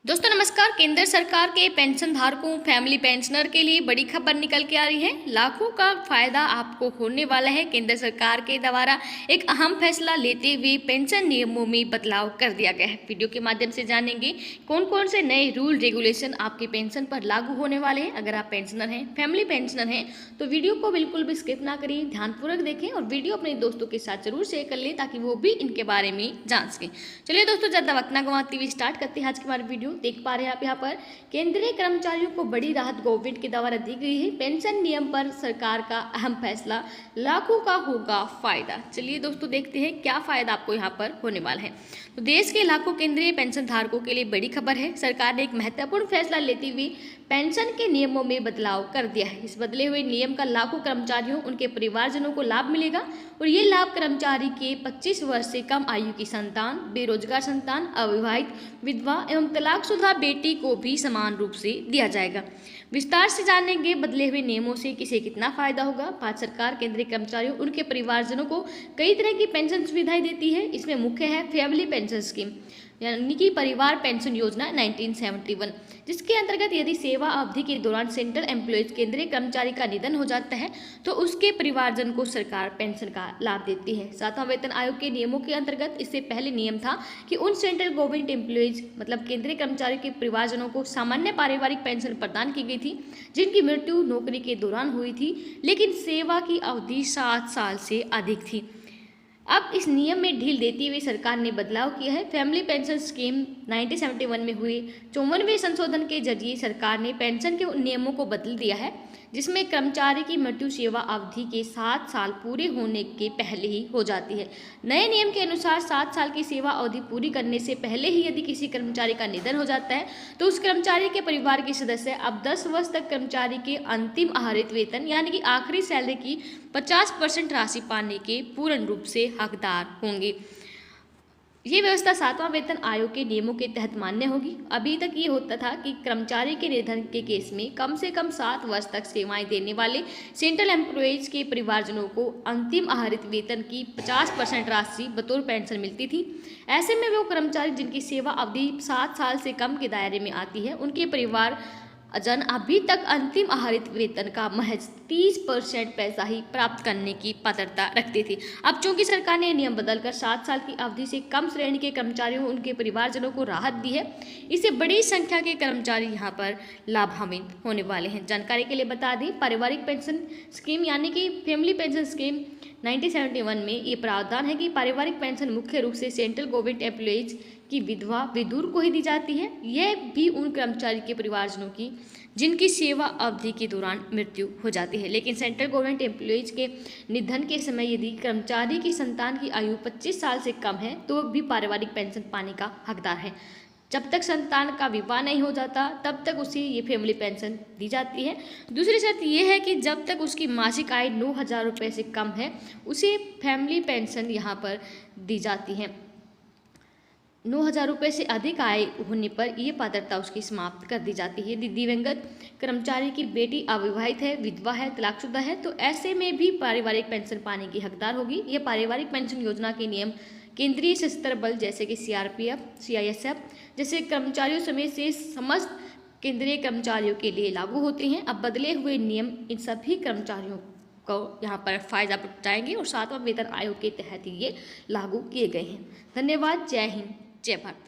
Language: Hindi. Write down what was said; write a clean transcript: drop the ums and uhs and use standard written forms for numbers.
दोस्तों नमस्कार। केंद्र सरकार के पेंशन धारकों फैमिली पेंशनर के लिए बड़ी खबर निकल के आ रही है। लाखों का फायदा आपको होने वाला है। केंद्र सरकार के द्वारा एक अहम फैसला लेते हुए पेंशन नियमों में बदलाव कर दिया गया है। वीडियो के माध्यम से जानेंगे कौन कौन से नए रूल रेगुलेशन आपके पेंशन पर लागू होने वाले हैं। अगर आप पेंशनर हैं, फैमिली पेंशनर हैं, तो वीडियो को बिल्कुल भी स्किप ना करिए, ध्यानपूर्वक देखें और वीडियो अपने दोस्तों के साथ जरूर शेयर कर लें ताकि वो भी इनके बारे में जान सकें। चलिए दोस्तों, ज़्यादा वक्त ना गंवाते हुए स्टार्ट करते हैं आज की हमारी वीडियो। देख पा रहे हैं आप यहाँ पर केंद्रीय कर्मचारियों को बड़ी राहत गवर्नमेंट के द्वारा दी गई है। पेंशन नियम पर सरकार का अहम फैसला, लाखों का होगा फायदा। चलिए दोस्तों देखते हैं क्या फायदा आपको यहाँ पर होने वाला है। तो देश के लाखों केंद्रीय पेंशन धारकों के लिए बड़ी खबर है। सरकार ने एक महत्वपूर्ण फैसला लेते हुए पेंशन के नियमों में बदलाव कर दिया है। इस बदले हुए नियम का लाखों कर्मचारियों उनके परिवारजनों को लाभ मिलेगा और ये लाभ कर्मचारी के 25 वर्ष से कम आयु की संतान, बेरोजगार संतान, अविवाहित विधवा एवं तलाकशुदा बेटी को भी समान रूप से दिया जाएगा। विस्तार से जानेंगे बदले हुए नियमों से किसे कितना फायदा होगा। भारत सरकार केंद्रीय कर्मचारियों उनके परिवारजनों को कई तरह की पेंशन सुविधाएं देती है। इसमें मुख्य है फैमिली पेंशन स्कीम यानी कि परिवार पेंशन योजना 1971, जिसके अंतर्गत यदि सेवा अवधि के दौरान सेंट्रल एम्प्लॉयज केंद्रीय कर्मचारी का निधन हो जाता है तो उसके परिवारजन को सरकार पेंशन का लाभ देती है। 7वां वेतन आयोग के नियमों के अंतर्गत इससे पहले नियम था कि उन सेंट्रल गवर्नमेंट एम्प्लॉयज मतलब केंद्रीय कर्मचारी के परिवारजनों को सामान्य पारिवारिक पेंशन प्रदान की गई थी जिनकी मृत्यु नौकरी के दौरान हुई थी लेकिन सेवा की अवधि 7 साल से अधिक थी। अब इस नियम में ढील देते हुए सरकार ने बदलाव किया है। फैमिली पेंशन स्कीम 1971 में हुए 54वें संशोधन के जरिए सरकार ने पेंशन के उन नियमों को बदल दिया है जिसमें कर्मचारी की मृत्यु सेवा अवधि के 7 साल पूरे होने के पहले ही हो जाती है। नए नियम के अनुसार 7 साल की सेवा अवधि पूरी करने से पहले ही यदि किसी कर्मचारी का निधन हो जाता है तो उस कर्मचारी के परिवार के सदस्य अब 10 वर्ष तक कर्मचारी के अंतिम आहरित वेतन यानी कि आखिरी सैलरी की 50% राशि पाने के पूर्ण रूप से हकदार होंगे। ये व्यवस्था 7वां वेतन आयोग के नियमों के तहत मान्य होगी। अभी तक ये होता था कि कर्मचारी के निधन के केस में कम से कम 7 वर्ष तक सेवाएं देने वाले सेंट्रल एम्प्लॉयज के परिवारजनों को अंतिम आहरित वेतन की 50% राशि बतौर पेंशन मिलती थी। ऐसे में वो कर्मचारी जिनकी सेवा अवधि 7 साल से कम के दायरे में आती है उनके परिवार जन अभी तक अंतिम आहरित वेतन का महज 30% पैसा ही प्राप्त करने की पात्रता रखती थी। अब चूंकि सरकार ने नियम बदलकर 7 साल की अवधि से कम श्रेणी के कर्मचारियों उनके परिवारजनों को राहत दी है, इससे बड़ी संख्या के कर्मचारी यहाँ पर लाभान्वित होने वाले हैं। जानकारी के लिए बता दें, पारिवारिक पेंशन स्कीम यानी कि फैमिली पेंशन स्कीम 1971 में ये प्रावधान है कि पारिवारिक पेंशन मुख्य रूप से सेंट्रल गवर्नमेंट एम्प्लॉयज की विधवा विधुर को ही दी जाती है। यह भी उन कर्मचारी के परिवारजनों की जिनकी सेवा अवधि के दौरान मृत्यु हो जाती है। लेकिन सेंट्रल गवर्नमेंट एम्प्लॉयज के निधन के समय यदि कर्मचारी की संतान की आयु 25 साल से कम है तो भी पारिवारिक पेंशन पाने का हकदार है। जब तक संतान का विवाह नहीं हो जाता तब तक उसे ये फैमिली पेंशन दी जाती है। दूसरी शर्त यह है कि जब तक उसकी मासिक आय 9,000 रुपये से कम है उसे फैमिली पेंशन यहाँ पर दी जाती है। 9,000 रुपये से अधिक आय होने पर यह पात्रता उसकी समाप्त कर दी जाती है। यदि दिवंगत कर्मचारी की बेटी अविवाहित है, विधवा है, तलाकशुदा है तो ऐसे में भी पारिवारिक पेंशन पाने की हकदार होगी। यह पारिवारिक पेंशन योजना के नियम केंद्रीय सशस्त्र बल जैसे कि CRPF, CISF जैसे कर्मचारियों समेत से समस्त केंद्रीय कर्मचारियों के लिए लागू होते हैं। अब बदले हुए नियम इन सभी कर्मचारियों को यहाँ पर फायदा पहुँचाएंगे और 7वां वेतन आयोग के तहत ही ये लागू किए गए हैं। धन्यवाद। जय हिंद, जय भारत।